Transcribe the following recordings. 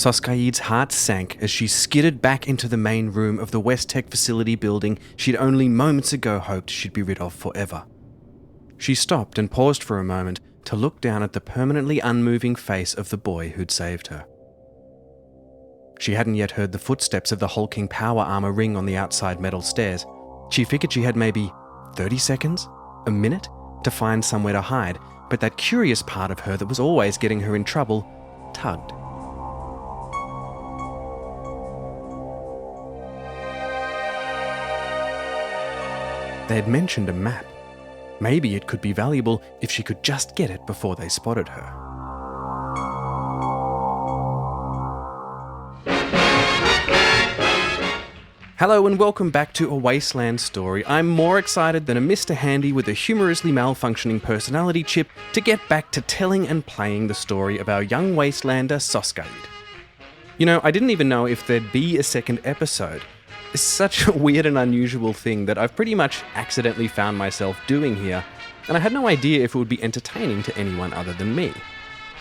SosKaid's heart sank as she skidded back into the main room of the West Tech facility building she'd only moments ago hoped she'd be rid of forever. She stopped and paused for a moment to look down at the permanently unmoving face of the boy who'd saved her. She hadn't yet heard the footsteps of the hulking power armor ring on the outside metal stairs. She figured she had maybe 30 seconds, a minute, to find somewhere to hide, but that curious part of her that was always getting her in trouble tugged. They had mentioned a map. Maybe it could be valuable if she could just get it before they spotted her. Hello and welcome back to A Wasteland Story. I'm more excited than a Mr. Handy with a humorously malfunctioning personality chip to get back to telling and playing the story of our young wastelander SosKaid. You know, I didn't even know if there'd be a second episode. It's such a weird and unusual thing that I've pretty much accidentally found myself doing here, and I had no idea if it would be entertaining to anyone other than me.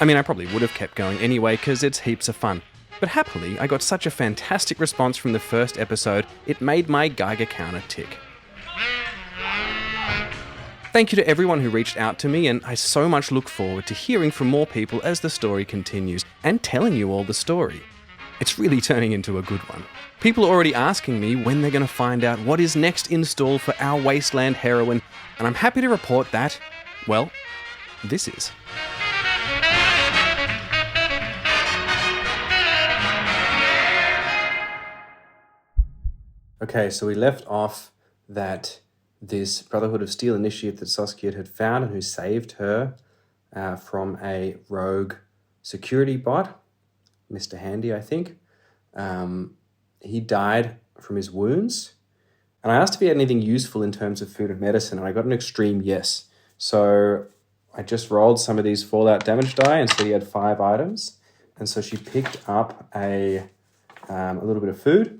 I mean, I probably would have kept going anyway because it's heaps of fun. But happily, I got such a fantastic response from the first episode, it made my Geiger counter tick. Thank you to everyone who reached out to me, and I so much look forward to hearing from more people as the story continues, and telling you all the story. It's really turning into a good one. People are already asking me when they're going to find out what is next in store for our wasteland heroine, and I'm happy to report that, well, this is. Okay, so we left off that this Brotherhood of Steel initiate that SosKaid had found and who saved her from a rogue security bot, Mr. Handy, I think. He died from his wounds. And I asked if he had anything useful in terms of food and medicine, and I got an extreme yes. So I just rolled some of these fallout damage die and said he had 5 items. And so she picked up a little bit of food,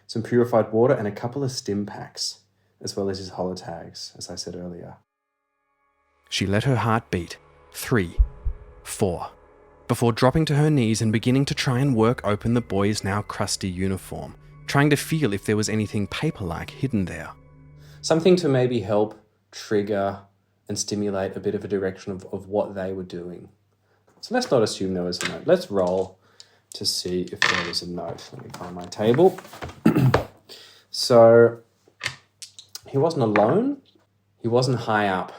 some purified water, and a couple of stim packs, as well as his holotags, as I said earlier. She let her heart beat. 3, 4, before dropping to her knees and beginning to try and work open the boy's now crusty uniform, trying to feel if there was anything paper-like hidden there. Something to maybe help trigger and stimulate a bit of a direction of what they were doing. So let's not assume there was a note. Let's roll to see if there was a note. Let me find my table. So he wasn't alone. He wasn't high up.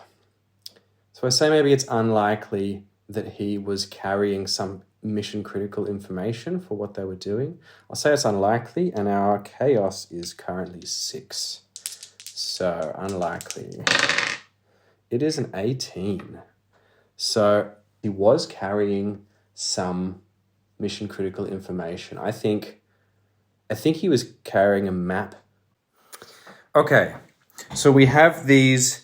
So I say maybe it's unlikely that he was carrying some mission-critical information for what they were doing. I'll say it's unlikely, and our chaos is currently 6. So unlikely. It is an 18. So he was carrying some mission-critical information. I think he was carrying a map. Okay, so we have these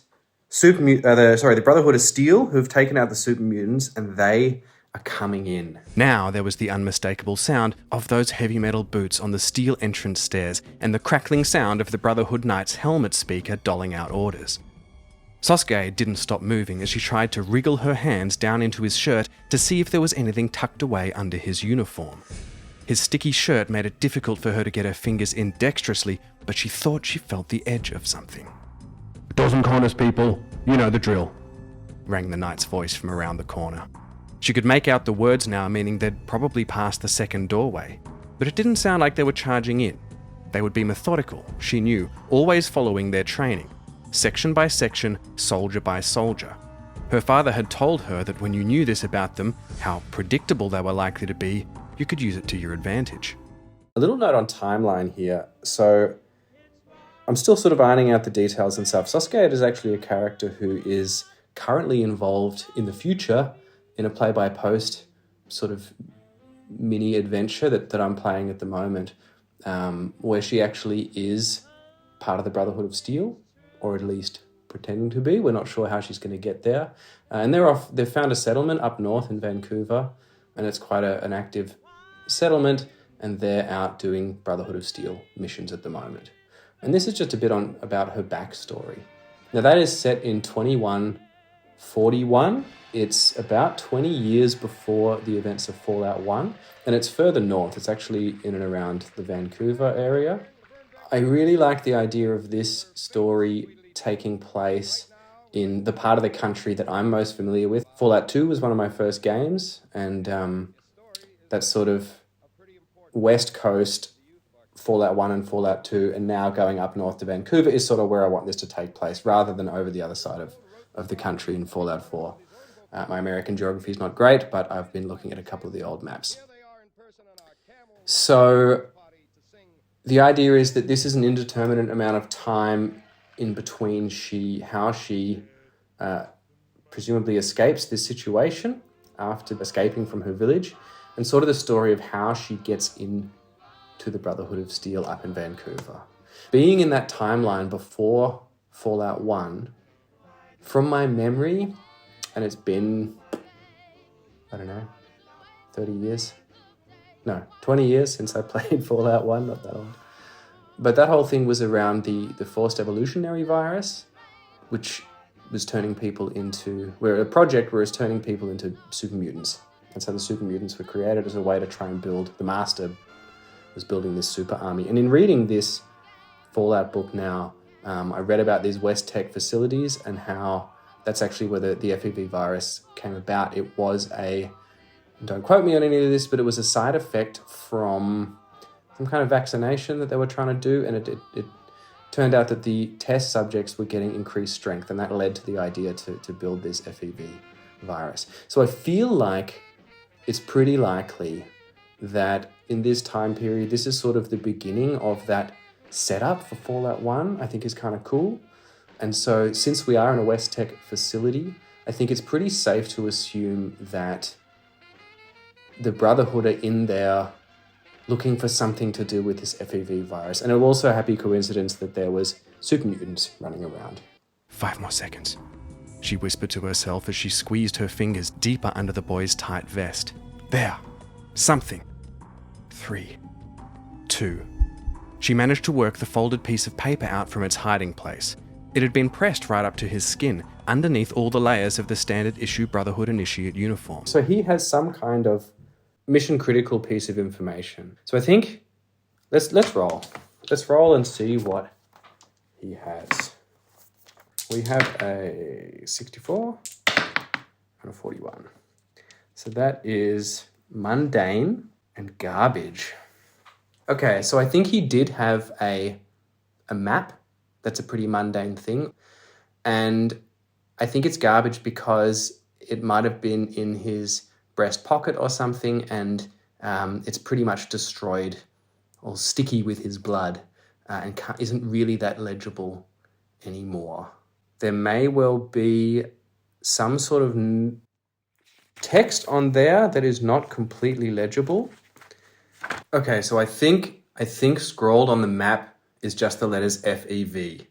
the Brotherhood of Steel who've taken out the super mutants, and they are coming in. Now there was the unmistakable sound of those heavy metal boots on the steel entrance stairs and the crackling sound of the Brotherhood Knight's helmet speaker doling out orders. SosKaid didn't stop moving as she tried to wriggle her hands down into his shirt to see if there was anything tucked away under his uniform. His sticky shirt made it difficult for her to get her fingers in dexterously, but she thought she felt the edge of something. "Dozen corners, people. You know the drill," rang the knight's voice from around the corner. She could make out the words now, meaning they'd probably passed the second doorway, but it didn't sound like they were charging in. They would be methodical, she knew, always following their training, section by section, soldier by soldier. Her father had told her that when you knew this about them, how predictable they were likely to be, you could use it to your advantage. A little note on timeline here. So I'm still sort of ironing out the details and stuff. SosKaid is actually a character who is currently involved in the future in a play-by-post sort of mini adventure that I'm playing at the moment, where she actually is part of the Brotherhood of Steel, or at least pretending to be. We're not sure how she's going to get there. And they've found a settlement up north in Vancouver, and it's quite an active settlement, and they're out doing Brotherhood of Steel missions at the moment. And this is just a bit about her backstory. Now that is set in 21 41. It's about 20 years before the events of Fallout 1, and it's further north. It's actually in and around the Vancouver area. I really like the idea of this story taking place in the part of the country that I'm most familiar with. Fallout 2 was one of my first games, and that sort of West Coast Fallout 1 and Fallout 2, and now going up north to Vancouver is sort of where I want this to take place, rather than over the other side of the country in Fallout 4. My American geography is not great, but I've been looking at a couple of the old maps. So the idea is that this is an indeterminate amount of time in between how she presumably escapes this situation after escaping from her village, and sort of the story of how she gets in to the Brotherhood of Steel up in Vancouver. Being in that timeline before Fallout 1, from my memory, and it's been, 30 years? No, 20 years since I played Fallout 1, not that old. But that whole thing was around the forced evolutionary virus, which was turning people into, a project where it's turning people into super mutants. And so the super mutants were created as a way to try and build, the Master was building this super army. And in reading this Fallout book now, I read about these West Tech facilities and how that's actually where the FEV virus came about. It was don't quote me on any of this, but it was a side effect from some kind of vaccination that they were trying to do, and it turned out that the test subjects were getting increased strength, and that led to the idea to build this FEV virus. So I feel like it's pretty likely that in this time period, this is sort of the beginning of that setup for Fallout 1, I think is kind of cool. And so since we are in a West Tech facility, I think it's pretty safe to assume that the Brotherhood are in there looking for something to do with this FEV virus. And it was also a happy coincidence that there was super mutants running around. 5 more seconds, she whispered to herself as she squeezed her fingers deeper under the boy's tight vest. There. Something. 3. 2. She managed to work the folded piece of paper out from its hiding place. It had been pressed right up to his skin, underneath all the layers of the standard issue Brotherhood Initiate uniform. So he has some kind of mission critical piece of information. So I think let's roll. Let's roll and see what he has. We have a 64 and a 41. So that is mundane and garbage. Okay, so I think he did have a map. That's a pretty mundane thing. And I think it's garbage because it might have been in his breast pocket or something, and it's pretty much destroyed or sticky with his blood and isn't really that legible anymore. There may well be some sort of text on there that is not completely legible. Okay, so I think scrolled on the map is just the letters FEV,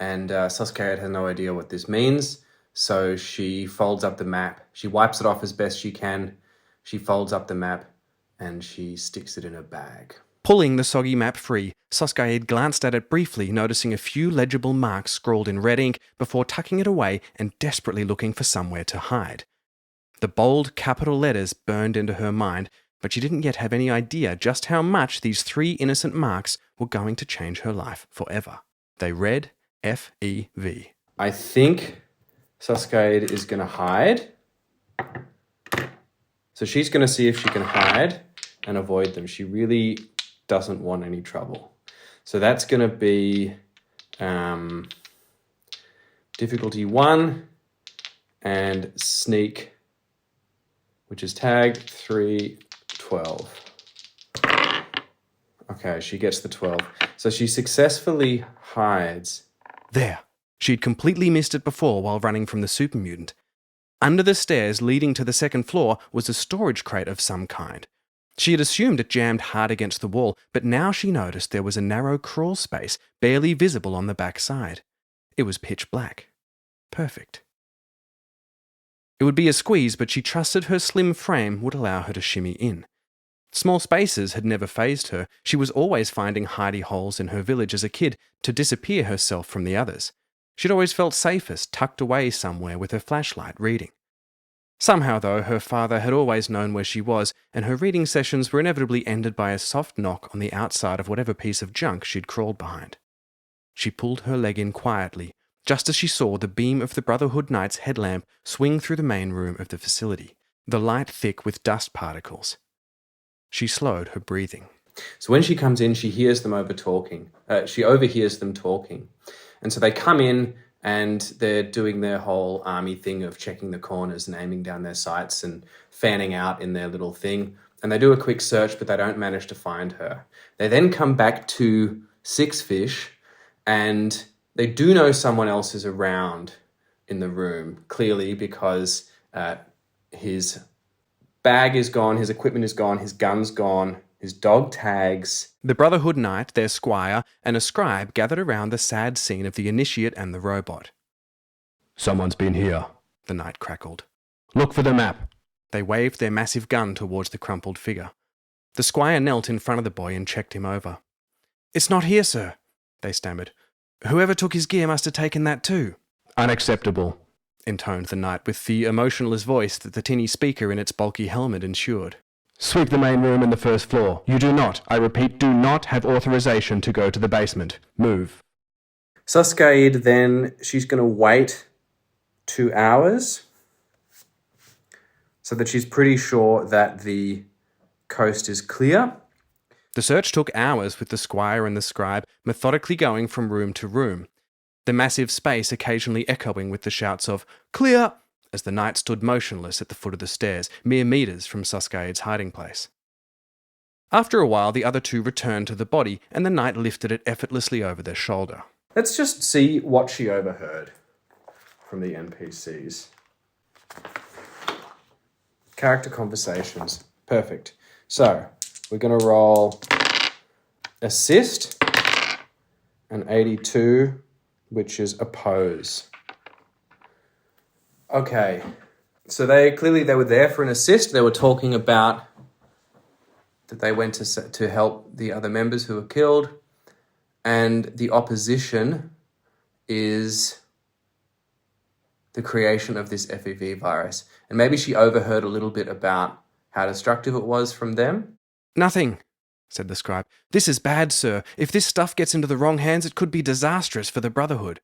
and SosKaid has no idea what this means. So she folds up the map. She wipes it off as best she can. She folds up the map and she sticks it in a bag. Pulling the soggy map free, SosKaid glanced at it briefly, noticing a few legible marks scrawled in red ink before tucking it away and desperately looking for somewhere to hide. The bold capital letters burned into her mind, but she didn't yet have any idea just how much these 3 innocent marks were going to change her life forever. They read FEV. I think SosKaid is going to hide. So she's going to see if she can hide and avoid them. She really doesn't want any trouble. So that's going to be difficulty 1 and sneak, which is tag 3, 12. Okay, she gets the 12. So she successfully hides. There. She'd completely missed it before while running from the super mutant. Under the stairs leading to the second floor was a storage crate of some kind. She had assumed it jammed hard against the wall, but now she noticed there was a narrow crawl space barely visible on the back side. It was pitch black. Perfect. It would be a squeeze, but she trusted her slim frame would allow her to shimmy in. Small spaces had never fazed her. She was always finding hidey holes in her village as a kid to disappear herself from the others. She'd always felt safest tucked away somewhere with her flashlight reading. Somehow, though, her father had always known where she was, and her reading sessions were inevitably ended by a soft knock on the outside of whatever piece of junk she'd crawled behind. She pulled her leg in quietly, just as she saw the beam of the Brotherhood Knight's headlamp swing through the main room of the facility, the light thick with dust particles. She slowed her breathing. So when she comes in, she hears them she overhears them talking. And so they come in and they're doing their whole army thing of checking the corners and aiming down their sights and fanning out in their little thing. And they do a quick search, but they don't manage to find her. They then come back to Six Fish, and they do know someone else is around in the room, clearly, because his bag is gone, his equipment is gone, his gun's gone, his dog tags. The Brotherhood Knight, their squire, and a scribe gathered around the sad scene of the initiate and the robot. "Someone's been here," the knight crackled. "Look for the map." They waved their massive gun towards the crumpled figure. The squire knelt in front of the boy and checked him over. "It's not here, sir," they stammered. "Whoever took his gear must have taken that too." "Unacceptable," intoned the knight with the emotionless voice that the tinny speaker in its bulky helmet ensured. "Sweep the main room and the first floor. You do not, I repeat, do not have authorization to go to the basement. Move." SosKaid then, she's going to wait 2 hours so that she's pretty sure that the coast is clear. The search took hours with the squire and the scribe methodically going from room to room, the massive space occasionally echoing with the shouts of "Clear!" as the knight stood motionless at the foot of the stairs, mere meters from SosKaid's hiding place. After a while, the other two returned to the body, and the knight lifted it effortlessly over their shoulder. Let's just see what she overheard from the NPCs. Character conversations. Perfect. So, we're going to roll assist, an 82, which is oppose. Okay, so they were there for an assist. They were talking about that they went to help the other members who were killed, and the opposition is the creation of this FEV virus. And maybe she overheard a little bit about how destructive it was from them. "Nothing," said the scribe. "This is bad, sir. If this stuff gets into the wrong hands, it could be disastrous for the Brotherhood."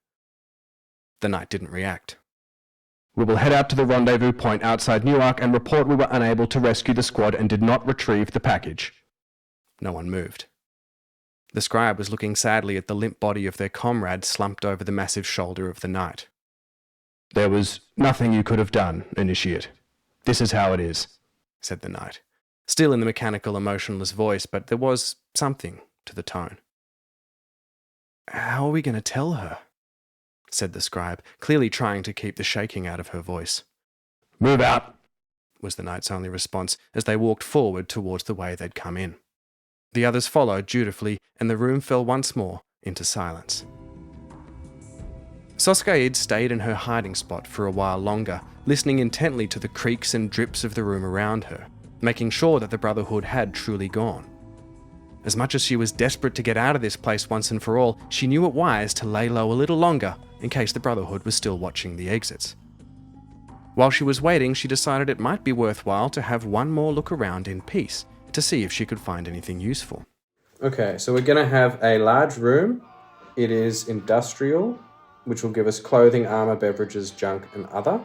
The knight didn't react. "We will head out to the rendezvous point outside Newark and report we were unable to rescue the squad and did not retrieve the package." No one moved. The scribe was looking sadly at the limp body of their comrade slumped over the massive shoulder of the knight. "There was nothing you could have done, Initiate. This is how it is," said the knight, still in the mechanical, emotionless voice, but there was something to the tone. "How are we going to tell her?" said the scribe, clearly trying to keep the shaking out of her voice. "Move out," was the knight's only response as they walked forward towards the way they'd come in. The others followed dutifully, and the room fell once more into silence. SosKaid stayed in her hiding spot for a while longer, listening intently to the creaks and drips of the room around her, making sure that the Brotherhood had truly gone. As much as she was desperate to get out of this place once and for all, she knew it wise to lay low a little longer in case the Brotherhood was still watching the exits. While she was waiting, she decided it might be worthwhile to have one more look around in peace to see if she could find anything useful. Okay, so we're going to have a large room. It is industrial, which will give us clothing, armor, beverages, junk, and other.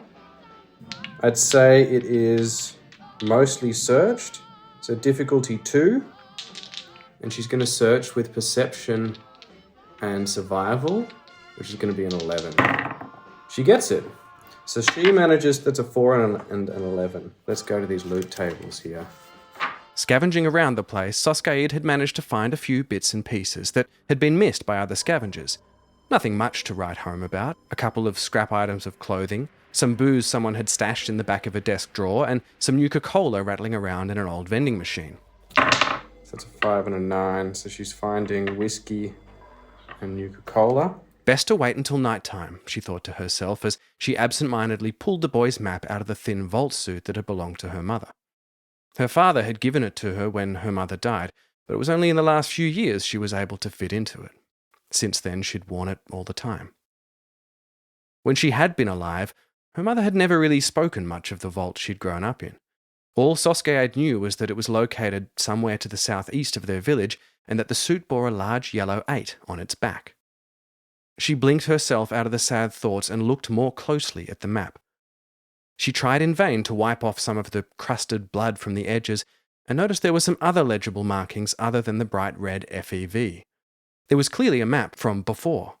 I'd say it is mostly searched, so difficulty 2. And she's going to search with perception and survival, which is going to be an 11. She gets it. So she manages, that's a 4 and an 11. Let's go to these loot tables here. Scavenging around the place, SosKaid had managed to find a few bits and pieces that had been missed by other scavengers. Nothing much to write home about. A couple of scrap items of clothing, some booze someone had stashed in the back of a desk drawer, and some Nuka-Cola rattling around in an old vending machine. So that's a 5 and a 9. So she's finding whiskey and Nuka-Cola. Best to wait until nighttime, she thought to herself as she absent-mindedly pulled the boy's map out of the thin vault suit that had belonged to her mother. Her father had given it to her when her mother died, but it was only in the last few years she was able to fit into it. Since then, she'd worn it all the time. When she had been alive, her mother had never really spoken much of the vault she'd grown up in. All SosKaid knew was that it was located somewhere to the southeast of their village and that the suit bore a large yellow 8 on its back. She blinked herself out of the sad thoughts and looked more closely at the map. She tried in vain to wipe off some of the crusted blood from the edges and noticed there were some other legible markings other than the bright red FEV. There was clearly a map from before.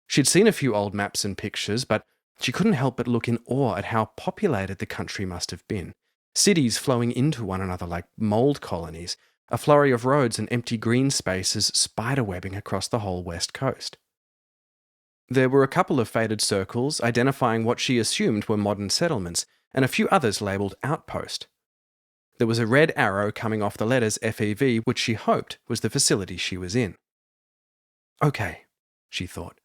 She'd seen a few old maps and pictures, but she couldn't help but look in awe at how populated the country must have been. Cities flowing into one another like mold colonies, a flurry of roads and empty green spaces spiderwebbing across the whole west coast. There were a couple of faded circles identifying what she assumed were modern settlements, and a few others labelled outpost. There was a red arrow coming off the letters FEV, which she hoped was the facility she was in. Okay, she thought,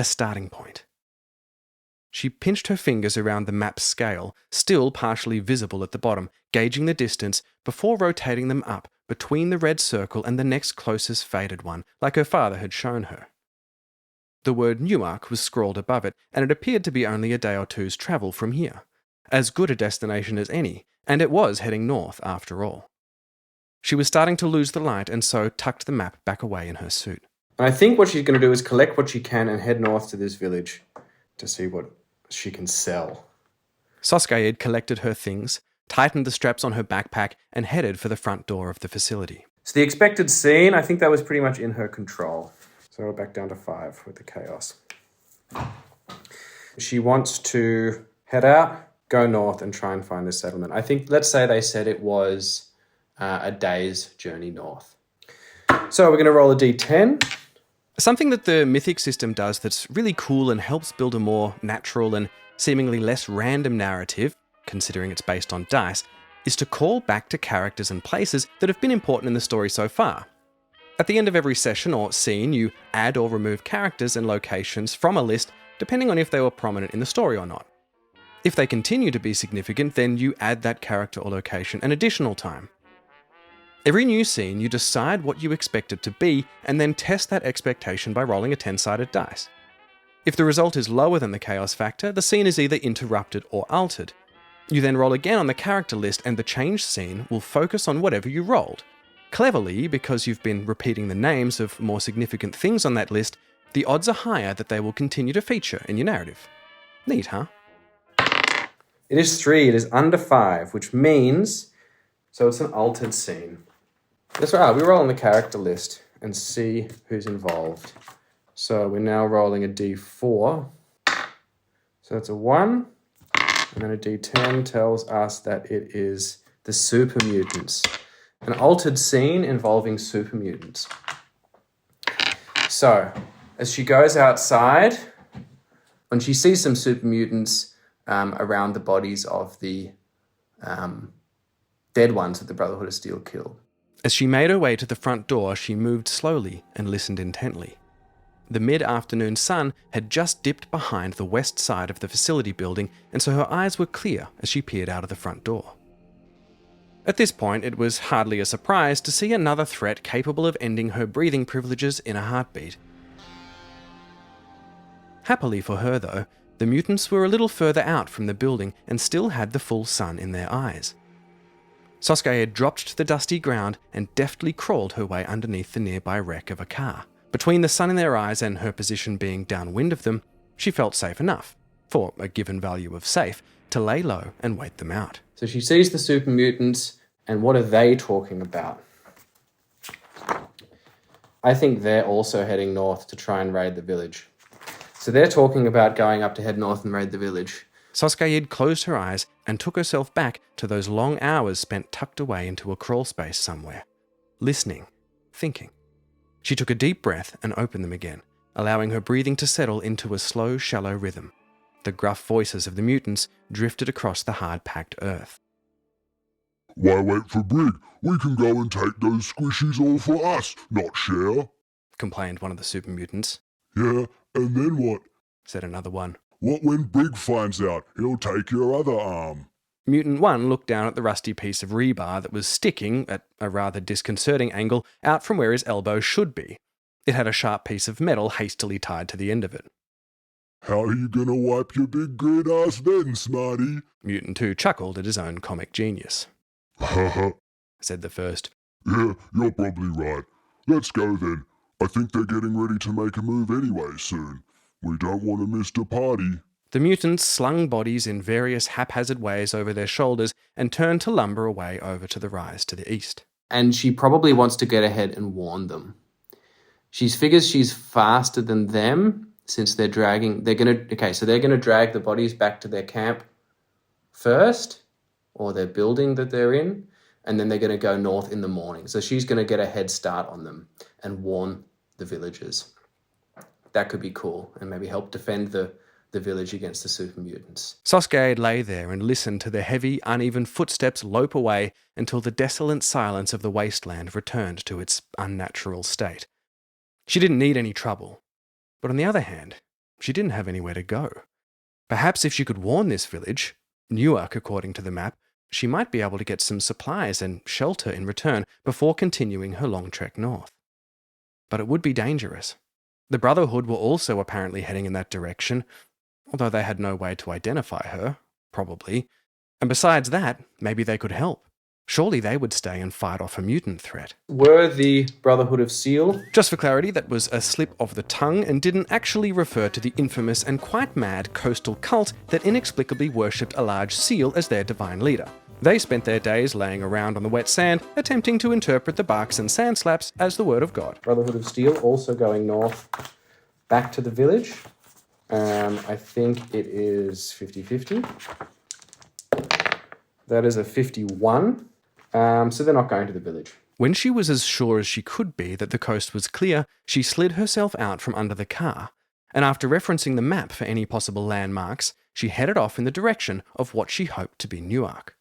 a starting point. She pinched her fingers around the map's scale, still partially visible at the bottom, gauging the distance before rotating them up between the red circle and the next closest faded one, like her father had shown her. The word Newark was scrawled above it, and it appeared to be only a day or two's travel from here. As good a destination as any, and it was heading north after all. She was starting to lose the light and so tucked the map back away in her suit. And I think what she's going to do is collect what she can and head north to this village to see what she can sell. SosKaid collected her things, tightened the straps on her backpack, and headed for the front door of the facility. So the expected scene, I think that was pretty much in her control. So we're back down to 5 with the chaos. She wants to head out, go north, and try and find a settlement. I think, let's say they said it was a day's journey north. So we're going to roll a d10. Something that the mythic system does that's really cool and helps build a more natural and seemingly less random narrative, considering it's based on dice, is to call back to characters and places that have been important in the story so far. At the end of every session or scene, you add or remove characters and locations from a list depending on if they were prominent in the story or not. If they continue to be significant, then you add that character or location an additional time. Every new scene, you decide what you expect it to be and then test that expectation by rolling a 10-sided dice. If the result is lower than the chaos factor, the scene is either interrupted or altered. You then roll again on the character list and the changed scene will focus on whatever you rolled. Cleverly, because you've been repeating the names of more significant things on that list, the odds are higher that they will continue to feature in your narrative. Neat, huh? It is 3, it is under 5, which means, so it's an altered scene. That's right, we roll on the character list and see who's involved. So we're now rolling a d4. So that's a 1, and then a d10 tells us that it is the super mutants. An altered scene involving super mutants. So, as she goes outside, when she sees some super mutants around the bodies of the dead ones that the Brotherhood of Steel killed. As she made her way to the front door, she moved slowly and listened intently. The mid-afternoon sun had just dipped behind the west side of the facility building, and so her eyes were clear as she peered out of the front door. At this point, it was hardly a surprise to see another threat capable of ending her breathing privileges in a heartbeat. Happily for her, though, the mutants were a little further out from the building and still had the full sun in their eyes. SosKaid dropped to the dusty ground and deftly crawled her way underneath the nearby wreck of a car. Between the sun in their eyes and her position being downwind of them, she felt safe enough, for a given value of safe, to lay low and wait them out. So she sees the super mutants, and what are they talking about? I think they're also heading north to try and raid the village. So they're talking about going up to head north and raid the village. SosKaid closed her eyes and took herself back to those long hours spent tucked away into a crawl space somewhere, listening, thinking. She took a deep breath and opened them again, allowing her breathing to settle into a slow, shallow rhythm. The gruff voices of the mutants drifted across the hard-packed earth. Why wait for Brig? We can go and take those squishies all for us, not share, complained one of the super mutants. Yeah, and then what? Said another one. What when Brig finds out? He'll take your other arm. Mutant 1 looked down at the rusty piece of rebar that was sticking, at a rather disconcerting angle, out from where his elbow should be. It had a sharp piece of metal hastily tied to the end of it. How are you gonna wipe your big great ass then, smarty? Mutant 2 chuckled at his own comic genius. Haha. Said the first. Yeah, you're probably right. Let's go then. I think they're getting ready to make a move anyway soon. We don't want to miss the party. The mutants slung bodies in various haphazard ways over their shoulders and turned to lumber away over to the rise to the east. And she probably wants to get ahead and warn them. She figures she's faster than them since they're drag the bodies back to their camp first, or their building that they're in, and then they're going to go north in the morning. So she's going to get a head start on them and warn the villagers. That could be cool, and maybe help defend the village against the super mutants. SosKaid lay there and listened to the heavy, uneven footsteps lope away until the desolate silence of the wasteland returned to its unnatural state. She didn't need any trouble, but on the other hand, she didn't have anywhere to go. Perhaps if she could warn this village, Newark according to the map, she might be able to get some supplies and shelter in return before continuing her long trek north. But it would be dangerous. The Brotherhood were also apparently heading in that direction, although they had no way to identify her, probably. And besides that, maybe they could help. Surely they would stay and fight off a mutant threat. Were the Brotherhood of Steel? Just for clarity, that was a slip of the tongue and didn't actually refer to the infamous and quite mad coastal cult that inexplicably worshipped a large seal as their divine leader. They spent their days laying around on the wet sand, attempting to interpret the barks and sand slaps as the word of God. Brotherhood of Steel also going north back to the village. I think it is 50-50. That is a 51. So they're not going to the village. When she was as sure as she could be that the coast was clear, she slid herself out from under the car, and after referencing the map for any possible landmarks, she headed off in the direction of what she hoped to be Newark.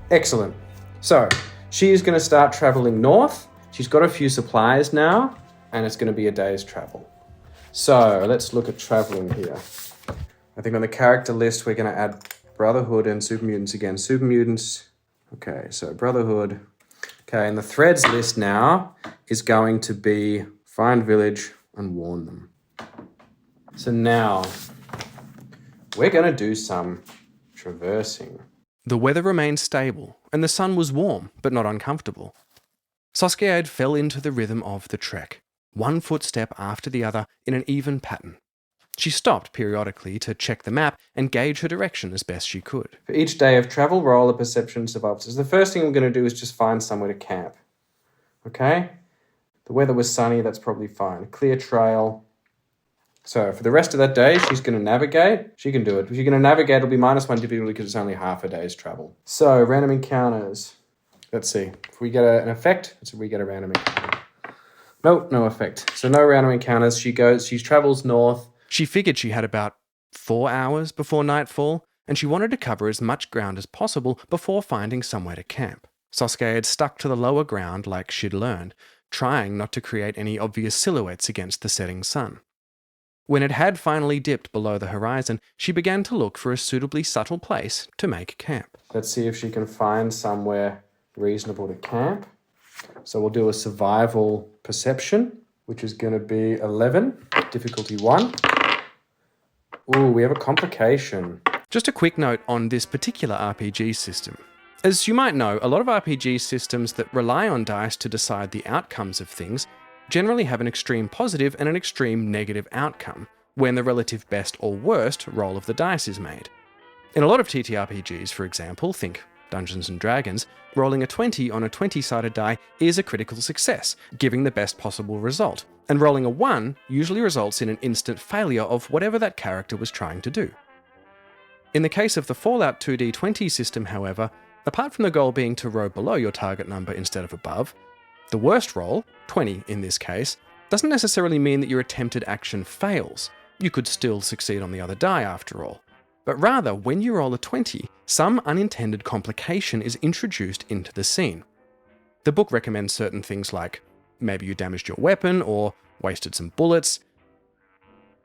Excellent. So she is going to start traveling north. She's got a few supplies now, and it's going to be a day's travel. So let's look at traveling here. I think on the character list, we're going to add Brotherhood and Super Mutants again. Super Mutants. Okay, so Brotherhood. Okay, and the threads list now is going to be find village and warn them. So now we're going to do some traversing. The weather remained stable, and the sun was warm, but not uncomfortable. SosKaid fell into the rhythm of the trek, one footstep after the other in an even pattern. She stopped periodically to check the map and gauge her direction as best she could. For each day of travel, roll a perception survival. So the first thing we're going to do is just find somewhere to camp. Okay? The weather was sunny, that's probably fine. Clear trail. So for the rest of that day, she's going to navigate. She can do it. If you're going to navigate, it'll be -1 difficulty because it's only half a day's travel. So random encounters. Let's see. If we get an effect, let's see if we get a random encounter. Nope, no effect. So no random encounters. She travels north. She figured she had about 4 hours before nightfall, and she wanted to cover as much ground as possible before finding somewhere to camp. SosKaid stuck to the lower ground like she'd learned, trying not to create any obvious silhouettes against the setting sun. When it had finally dipped below the horizon, she began to look for a suitably subtle place to make camp. Let's see if she can find somewhere reasonable to camp. So we'll do a survival perception, which is going to be 11, difficulty 1. Ooh, we have a complication. Just a quick note on this particular RPG system. As you might know, a lot of RPG systems that rely on dice to decide the outcomes of things generally have an extreme positive and an extreme negative outcome when the relative best or worst roll of the dice is made. In a lot of TTRPGs, for example, think Dungeons & Dragons, rolling a 20 on a 20-sided die is a critical success, giving the best possible result, and rolling a 1 usually results in an instant failure of whatever that character was trying to do. In the case of the Fallout 2D20 system, however, apart from the goal being to roll below your target number instead of above, the worst roll, 20 in this case, doesn't necessarily mean that your attempted action fails. You could still succeed on the other die after all. But rather, when you roll a 20, some unintended complication is introduced into the scene. The book recommends certain things like maybe you damaged your weapon or wasted some bullets,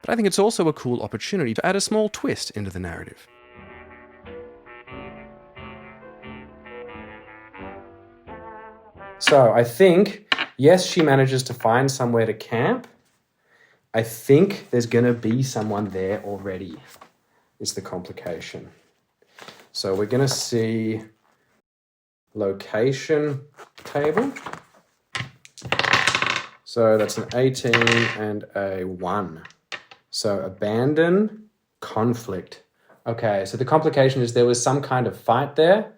but I think it's also a cool opportunity to add a small twist into the narrative. So I think, yes, she manages to find somewhere to camp. I think there's going to be someone there already, is the complication. So we're going to see location table. So that's an 18 and a 1. So abandon, conflict. Okay, so the complication is there was some kind of fight there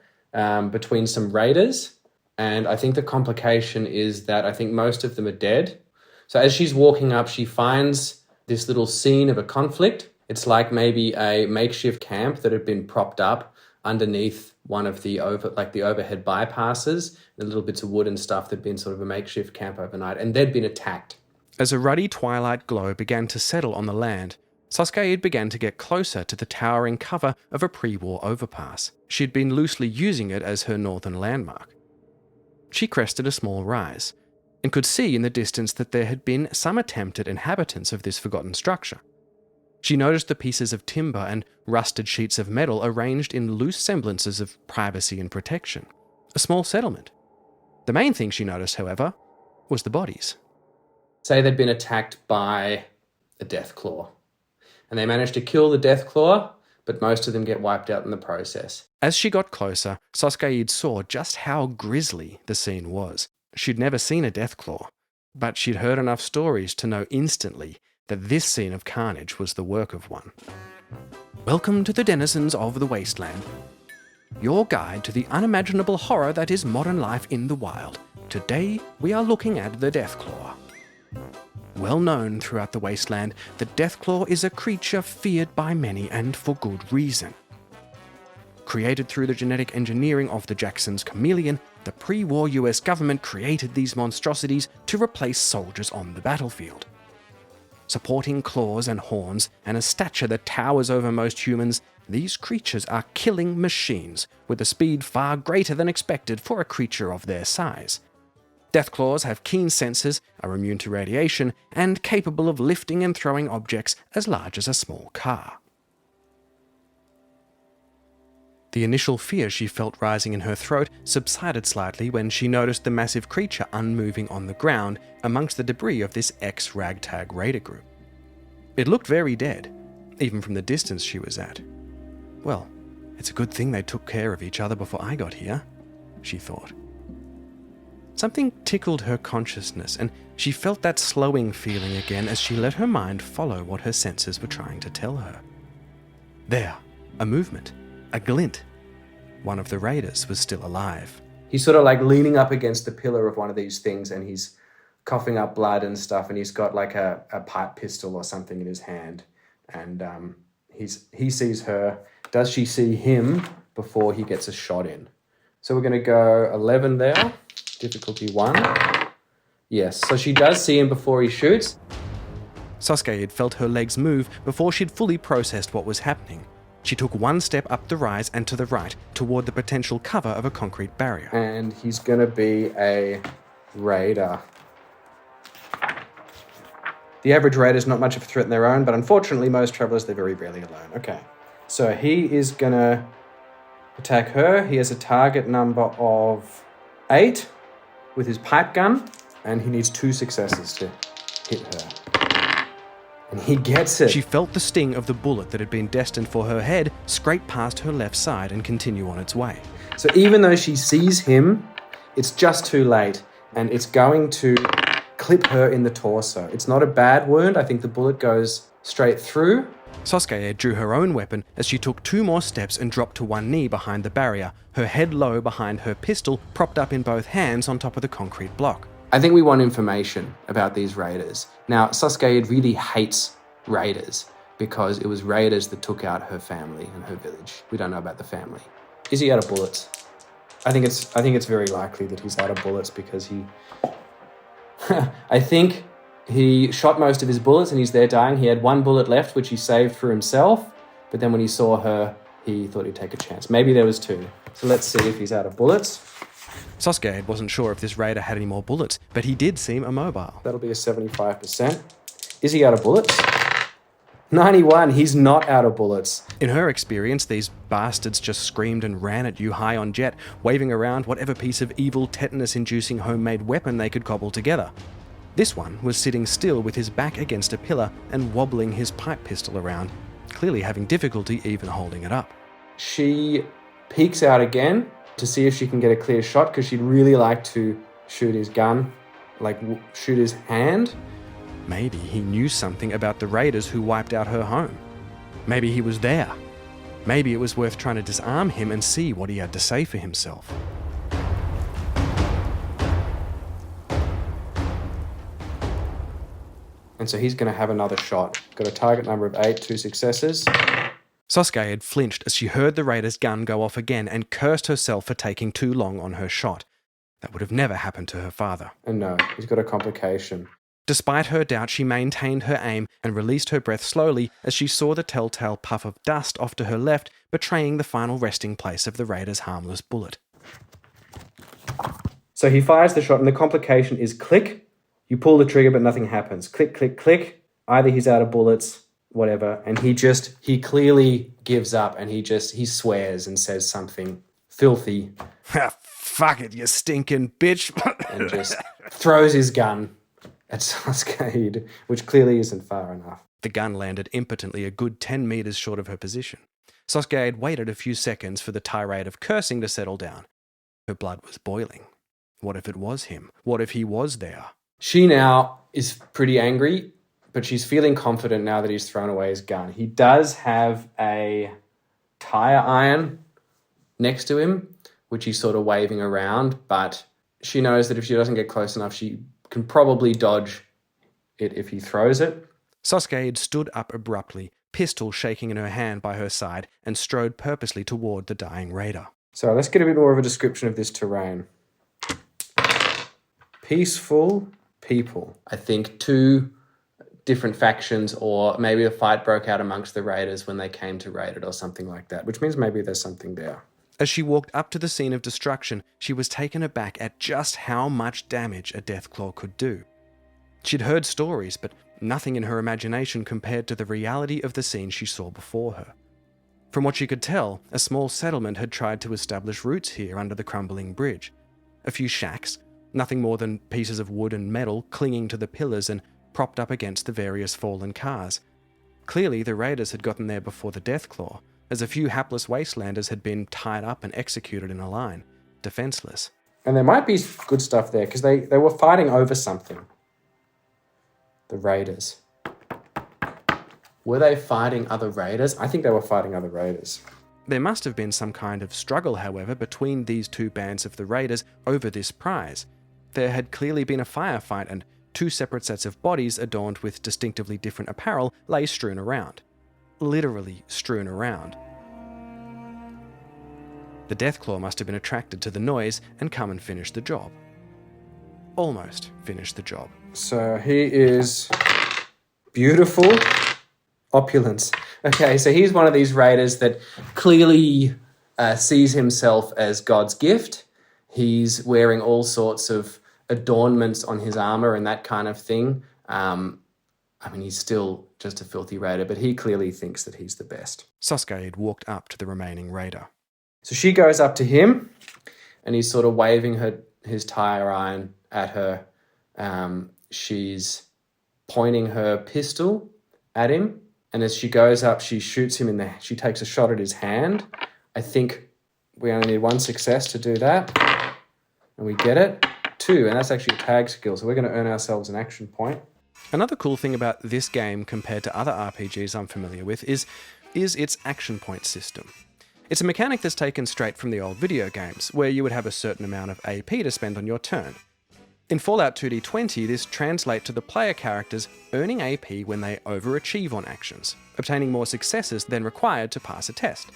between some raiders. And I think the complication is that I think most of them are dead. So as she's walking up, she finds this little scene of a conflict. It's like maybe a makeshift camp that had been propped up underneath one of the overhead bypasses, the little bits of wood and stuff that had been sort of a makeshift camp overnight, and they'd been attacked. As a ruddy twilight glow began to settle on the land, SosKaid began to get closer to the towering cover of a pre-war overpass. She'd been loosely using it as her northern landmark. She crested a small rise, and could see in the distance that there had been some attempt at inhabitants of this forgotten structure. She noticed the pieces of timber and rusted sheets of metal arranged in loose semblances of privacy and protection. A small settlement. The main thing she noticed, however, was the bodies. Say they'd been attacked by a Deathclaw. And they managed to kill the Deathclaw, but most of them get wiped out in the process. As she got closer, SosKaid saw just how grisly the scene was. She'd never seen a Deathclaw, but she'd heard enough stories to know instantly that this scene of carnage was the work of one. Welcome to the denizens of the Wasteland, your guide to the unimaginable horror that is modern life in the wild. Today, we are looking at the Deathclaw. Well known throughout the Wasteland, the Deathclaw is a creature feared by many and for good reason. Created through the genetic engineering of the Jackson's chameleon, the pre-war US government created these monstrosities to replace soldiers on the battlefield. Supporting claws and horns and a stature that towers over most humans, these creatures are killing machines with a speed far greater than expected for a creature of their size. Deathclaws have keen senses, are immune to radiation, and capable of lifting and throwing objects as large as a small car. The initial fear she felt rising in her throat subsided slightly when she noticed the massive creature unmoving on the ground amongst the debris of this ex-ragtag raider group. It looked very dead, even from the distance she was at. Well, it's a good thing they took care of each other before I got here, she thought. Something tickled her consciousness, and she felt that slowing feeling again as she let her mind follow what her senses were trying to tell her. There, a movement. A glint. One of the raiders was still alive. He's sort of like leaning up against the pillar of one of these things and he's coughing up blood and stuff, and he's got like a pipe pistol or something in his hand. And he sees her. Does she see him before he gets a shot in? So we're going to go 11 there. Difficulty 1. Yes, so she does see him before he shoots. SosKaid felt her legs move before she'd fully processed what was happening. She took one step up the rise and to the right, toward the potential cover of a concrete barrier. And he's going to be a raider. The average raider is not much of a threat in their own, but unfortunately most travelers, they're very rarely alone. Okay, so he is going to attack her. He has a target number of 8 with his pipe gun, and he needs 2 successes to hit her. And he gets it. She felt the sting of the bullet that had been destined for her head scrape past her left side and continue on its way. So even though she sees him, it's just too late, and it's going to clip her in the torso. It's not a bad wound. I think the bullet goes straight through, SosKaid drew her own weapon as she took 2 more steps and dropped to one knee behind the barrier, her head low behind her pistol propped up in both hands on top of the concrete block. I think we want information about these raiders. Now, SosKaid really hates raiders because it was raiders that took out her family and her village. We don't know about the family. Is he out of bullets? I think it's very likely that he's out of bullets because he... I think he shot most of his bullets and he's there dying. He had 1 bullet left, which he saved for himself. But then when he saw her, he thought he'd take a chance. Maybe there was 2. So let's see if he's out of bullets. SosKaid wasn't sure if this raider had any more bullets, but he did seem immobile. That'll be a 75%. Is he out of bullets? 91. He's not out of bullets. In her experience, these bastards just screamed and ran at you high on jet, waving around whatever piece of evil tetanus-inducing homemade weapon they could cobble together. This one was sitting still with his back against a pillar and wobbling his pipe pistol around, clearly having difficulty even holding it up. She peeks out again to see if she can get a clear shot because she'd really like to shoot his gun, shoot his hand. Maybe he knew something about the raiders who wiped out her home. Maybe he was there. Maybe it was worth trying to disarm him and see what he had to say for himself. And so he's going to have another shot. Got a target number of 8, 2 successes. SosKaid flinched as she heard the raider's gun go off again and cursed herself for taking too long on her shot. That would have never happened to her father. And no, he's got a complication. Despite her doubt, she maintained her aim and released her breath slowly as she saw the telltale puff of dust off to her left, betraying the final resting place of the raider's harmless bullet. So he fires the shot and the complication is click. You pull the trigger, but nothing happens. Click, click, click. Either he's out of bullets, whatever. And he clearly gives up and he swears and says something filthy. Fuck it, you stinking bitch. And just throws his gun at SosKaid, which clearly isn't far enough. The gun landed impotently a good 10 meters short of her position. SosKaid waited a few seconds for the tirade of cursing to settle down. Her blood was boiling. What if it was him? What if he was there? She now is pretty angry, but she's feeling confident now that he's thrown away his gun. He does have a tire iron next to him, which he's sort of waving around, but she knows that if she doesn't get close enough, she can probably dodge it if he throws it. SosKaid stood up abruptly, pistol shaking in her hand by her side, and strode purposely toward the dying raider. So let's get a bit more of a description of this terrain. Peaceful people. I think 2 different factions, or maybe a fight broke out amongst the raiders when they came to raid it or something like that, which means maybe there's something there. As she walked up to the scene of destruction, she was taken aback at just how much damage a deathclaw could do. She'd heard stories, but nothing in her imagination compared to the reality of the scene she saw before her. From what she could tell, a small settlement had tried to establish roots here under the crumbling bridge. A few shacks, nothing more than pieces of wood and metal clinging to the pillars and propped up against the various fallen cars. Clearly, the raiders had gotten there before the Deathclaw, as a few hapless wastelanders had been tied up and executed in a line, defenseless. And there might be good stuff there, because they were fighting over something. The raiders. Were they fighting other raiders? I think they were fighting other raiders. There must have been some kind of struggle, however, between these 2 bands of the raiders over this prize. There had clearly been a firefight, and 2 separate sets of bodies adorned with distinctively different apparel lay strewn around. Literally strewn around. The Deathclaw must have been attracted to the noise and come and finish the job. Almost finished the job. So he is beautiful. Opulence. Okay, so he's one of these raiders that clearly sees himself as God's gift. He's wearing all sorts of adornments on his armor and that kind of thing. He's still just a filthy raider, but he clearly thinks that he's the best. SosKaid walked up to the remaining raider. So she goes up to him, and he's sort of waving his tire iron at her. She's pointing her pistol at him, and as she goes up, she shoots him she takes a shot at his hand. I think we only need 1 success to do that, and we get it. 2, and that's actually a tag skill, so we're going to earn ourselves an action point. Another cool thing about this game compared to other RPGs I'm familiar with is its action point system. It's a mechanic that's taken straight from the old video games, where you would have a certain amount of AP to spend on your turn. In Fallout 2D20, this translates to the player characters earning AP when they overachieve on actions, obtaining more successes than required to pass a test.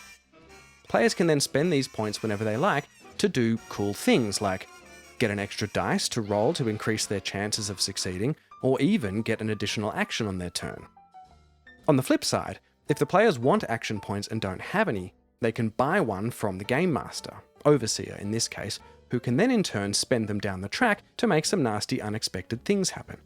Players can then spend these points whenever they like to do cool things like get an extra dice to roll to increase their chances of succeeding, or even get an additional action on their turn. On the flip side, if the players want action points and don't have any, they can buy one from the Game Master, Overseer in this case, who can then in turn spend them down the track to make some nasty unexpected things happen.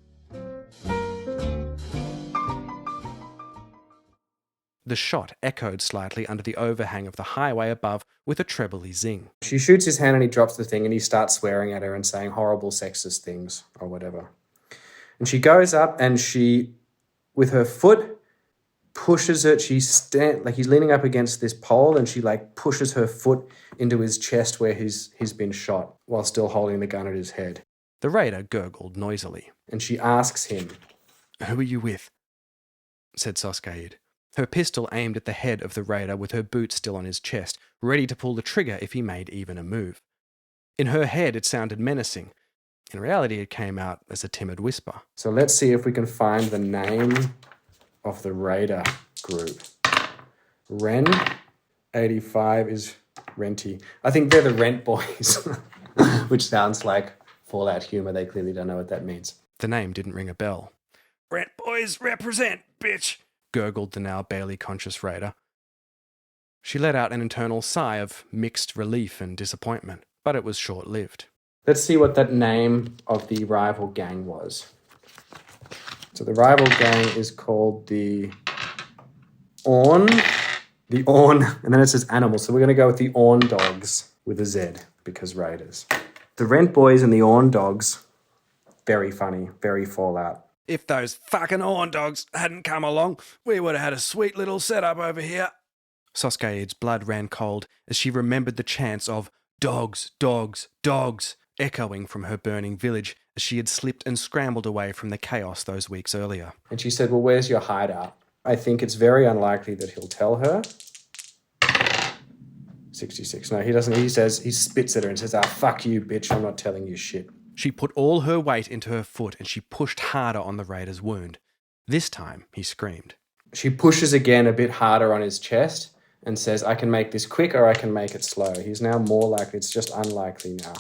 The shot echoed slightly under the overhang of the highway above with a trebly zing. She shoots his hand and he drops the thing and he starts swearing at her and saying horrible sexist things or whatever. And she goes up and she, with her foot, pushes it. He's leaning up against this pole and she pushes her foot into his chest where he's been shot while still holding the gun at his head. The raider gurgled noisily. And she asks him, "Who are you with?" said SosKaid, her pistol aimed at the head of the raider with her boot still on his chest, ready to pull the trigger if he made even a move. In her head it sounded menacing. In reality it came out as a timid whisper. So let's see if we can find the name of the raider group. Ren 85 is Renty. I think they're the Rent Boys, which sounds like Fallout humor. They clearly don't know what that means. The name didn't ring a bell. "Rent Boys represent, bitch," gurgled the now barely conscious raider. She let out an internal sigh of mixed relief and disappointment, but it was short-lived. Let's see what that name of the rival gang was. So the rival gang is called the Orn. The Orn, and then it says animals. So we're going to go with the Orn Dogs with a Z because raiders. The Rent Boys and the Orn Dogs, very funny, very Fallout. "If those fucking Orn Dogs hadn't come along, we would have had a sweet little setup over here." SosKaid's blood ran cold as she remembered the chants of "dogs, dogs, dogs" echoing from her burning village as she had slipped and scrambled away from the chaos those weeks earlier. And she said, "Well, where's your hideout?" I think it's very unlikely that he'll tell her. 66. No, he doesn't. He spits at her and says, fuck you, bitch. I'm not telling you shit. She put all her weight into her foot and she pushed harder on the raider's wound. This time, he screamed. She pushes again a bit harder on his chest and says, I can make this quick or I can make it slow. He's now more likely. It's just unlikely now.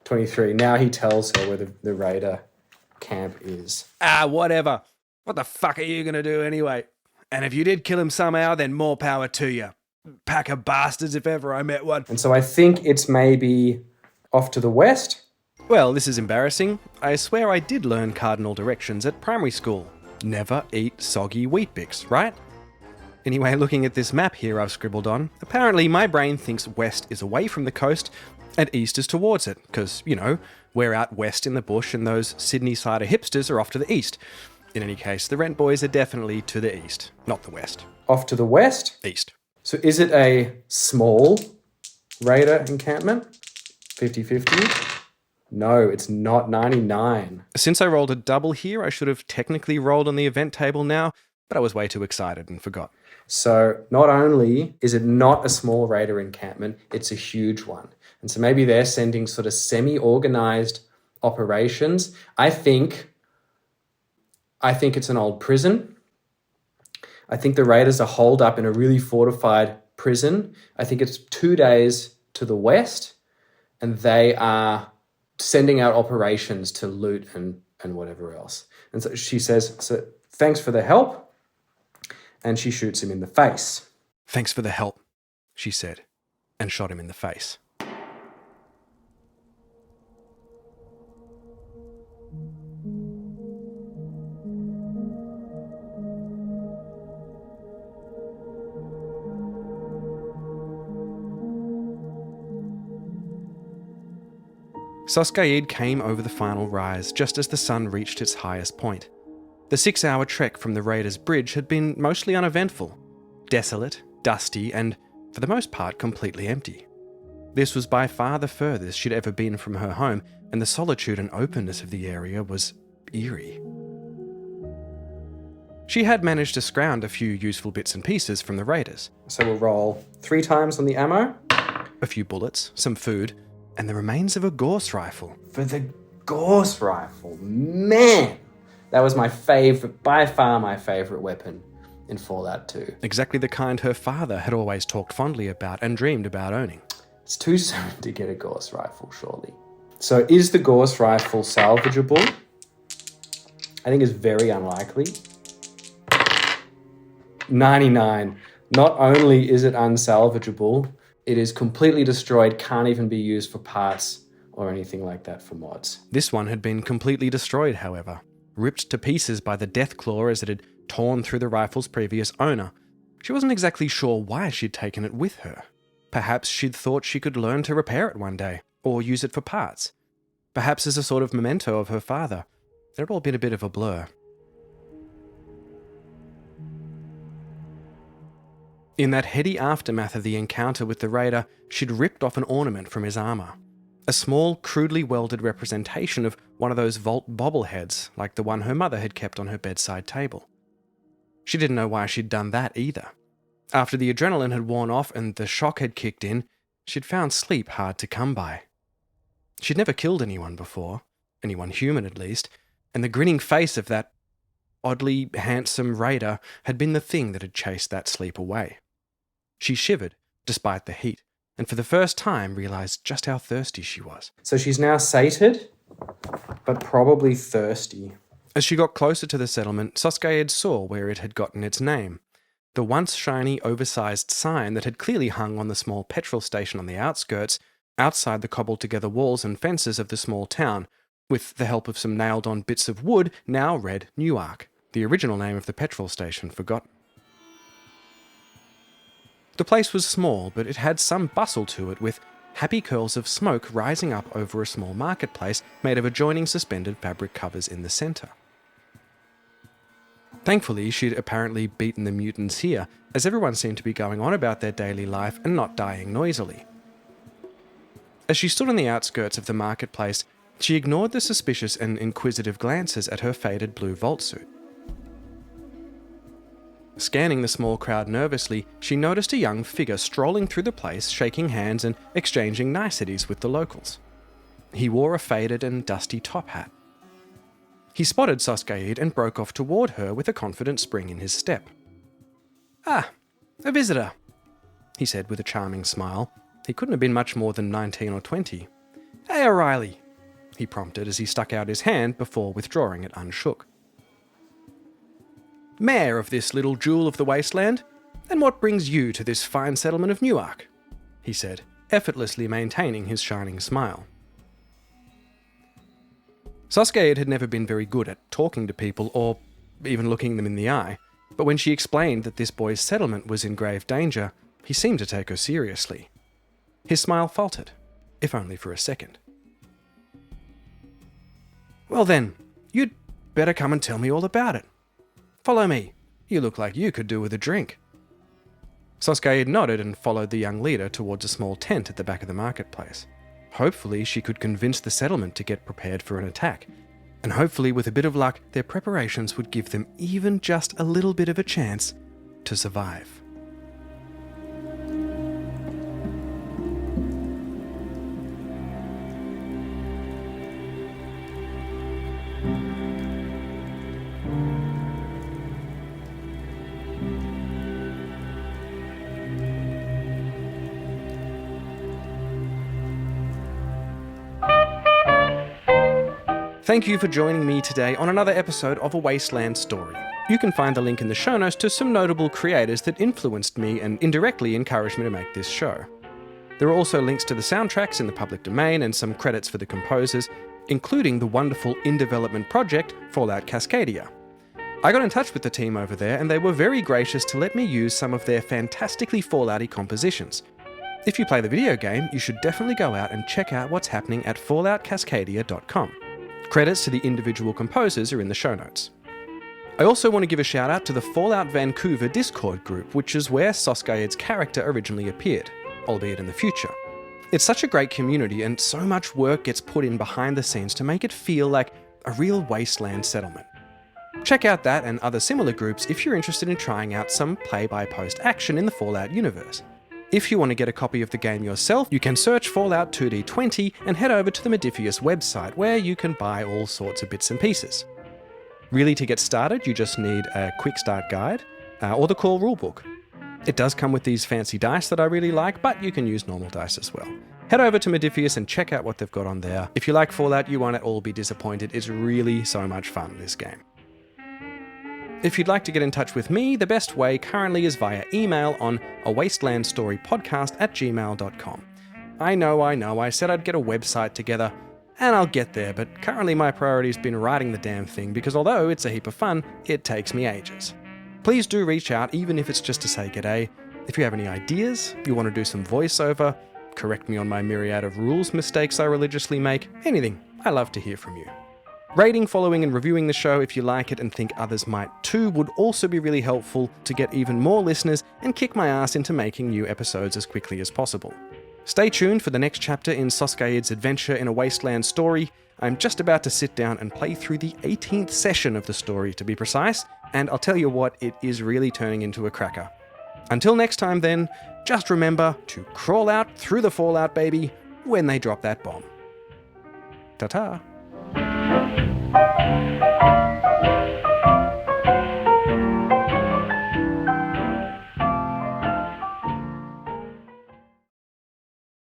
23. Now he tells her where the raider camp is. Whatever. What the fuck are you going to do anyway? And if you did kill him somehow, then more power to you. Pack of bastards if ever I met one. And so I think it's maybe off to the west. Well, this is embarrassing. I swear I did learn cardinal directions at primary school. Never eat soggy Weet Bix, right? Anyway, looking at this map here I've scribbled on, apparently my brain thinks west is away from the coast and east is towards it, because, we're out west in the bush and those Sydney-sider hipsters are off to the east. In any case, the Rent Boys are definitely to the east, not the west. Off to the west? East. So is it a small raider encampment? 50-50? No, it's not. 99. Since I rolled a double here, I should have technically rolled on the event table now, but I was way too excited and forgot. So not only is it not a small raider encampment, it's a huge one. And so maybe they're sending sort of semi-organized operations. I think it's an old prison. I think the raiders are holed up in a really fortified prison. I think it's 2 days to the west, and they are sending out operations to loot and whatever else. And so she says, so thanks for the help, and she shoots him in the face. Thanks for the help, she said, and shot him in the face. SosKaid came over the final rise just as the sun reached its highest point. The 6-hour trek from the Raiders' Bridge had been mostly uneventful, desolate, dusty, and, for the most part, completely empty. This was by far the furthest she'd ever been from her home, and the solitude and openness of the area was eerie. She had managed to scrounge a few useful bits and pieces from the raiders. So we'll roll 3 times on the ammo. A few bullets, some food, and the remains of a Gauss rifle. For the Gauss rifle, man! That was my favourite, by far my favourite weapon in Fallout 2. Exactly the kind her father had always talked fondly about and dreamed about owning. It's too soon to get a Gauss rifle, surely. So is the Gauss rifle salvageable? I think it's very unlikely. 99. Not only is it unsalvageable, it is completely destroyed, can't even be used for parts or anything like that for mods. This one had been completely destroyed, however, ripped to pieces by the death claw as it had torn through the rifle's previous owner. She wasn't exactly sure why she'd taken it with her. Perhaps she'd thought she could learn to repair it one day, or use it for parts. Perhaps as a sort of memento of her father. It had all been a bit of a blur. In that heady aftermath of the encounter with the raider, she'd ripped off an ornament from his armour. A small, crudely welded representation of one of those vault bobbleheads, like the one her mother had kept on her bedside table. She didn't know why she'd done that either. After the adrenaline had worn off and the shock had kicked in, she'd found sleep hard to come by. She'd never killed anyone before, anyone human at least, and the grinning face of that oddly handsome raider had been the thing that had chased that sleep away. She shivered, despite the heat, and for the first time realised just how thirsty she was. So she's now sated, but probably thirsty. As she got closer to the settlement, SosKaid saw where it had gotten its name. The once shiny, oversized sign that had clearly hung on the small petrol station on the outskirts, outside the cobbled-together walls and fences of the small town, with the help of some nailed-on bits of wood, now read Newark, the original name of the petrol station forgotten. The place was small, but it had some bustle to it, with happy curls of smoke rising up over a small marketplace made of adjoining suspended fabric covers in the centre. Thankfully, she'd apparently beaten the mutants here, as everyone seemed to be going on about their daily life and not dying noisily. As she stood on the outskirts of the marketplace, she ignored the suspicious and inquisitive glances at her faded blue vault suit. Scanning the small crowd nervously, she noticed a young figure strolling through the place, shaking hands and exchanging niceties with the locals. He wore a faded and dusty top hat. He spotted SosKaid and broke off toward her with a confident spring in his step. "Ah, a visitor," he said with a charming smile. He couldn't have been much more than 19 or 20. "Hey, O'Reilly," he prompted as he stuck out his hand before withdrawing it unshook. "Mayor of this little jewel of the wasteland, and what brings you to this fine settlement of Newark?" he said, effortlessly maintaining his shining smile. SosKaid had never been very good at talking to people or even looking them in the eye, but when she explained that this boy's settlement was in grave danger, he seemed to take her seriously. His smile faltered, if only for a second. "Well then, you'd better come and tell me all about it. Follow me. You look like you could do with a drink." SosKaid nodded and followed the young leader towards a small tent at the back of the marketplace. Hopefully she could convince the settlement to get prepared for an attack, and hopefully with a bit of luck their preparations would give them even just a little bit of a chance to survive. Thank you for joining me today on another episode of A Wasteland Story. You can find the link in the show notes to some notable creators that influenced me and indirectly encouraged me to make this show. There are also links to the soundtracks in the public domain and some credits for the composers, including the wonderful in-development project Fallout Cascadia. I got in touch with the team over there and they were very gracious to let me use some of their fantastically Fallout-y compositions. If you play the video game, you should definitely go out and check out what's happening at falloutcascadia.com. Credits to the individual composers are in the show notes. I also want to give a shout out to the Fallout Vancouver Discord group, which is where SosKaid's character originally appeared, albeit in the future. It's such a great community and so much work gets put in behind the scenes to make it feel like a real wasteland settlement. Check out that and other similar groups if you're interested in trying out some play-by-post action in the Fallout universe. If you want to get a copy of the game yourself, you can search Fallout 2D20 and head over to the Modifius website where you can buy all sorts of bits and pieces. Really, to get started, you just need a quick start guide or the core rulebook. It does come with these fancy dice that I really like, but you can use normal dice as well. Head over to Modifius and check out what they've got on there. If you like Fallout, you won't at all be disappointed. It's really so much fun, this game. If you'd like to get in touch with me, the best way currently is via email on awastelandstorypodcast@gmail.com. I know, I said I'd get a website together, and I'll get there, but currently my priority's been writing the damn thing because although it's a heap of fun, it takes me ages. Please do reach out, even if it's just to say g'day. If you have any ideas, you want to do some voiceover, correct me on my myriad of rules mistakes I religiously make, anything, I love to hear from you. Rating, following, and reviewing the show if you like it and think others might too would also be really helpful to get even more listeners and kick my ass into making new episodes as quickly as possible. Stay tuned for the next chapter in SosKaid's adventure in A Wasteland Story. I'm just about to sit down and play through the 18th session of the story, to be precise, and I'll tell you what, it is really turning into a cracker. Until next time then, just remember to crawl out through the fallout, baby, when they drop that bomb. Ta-ta!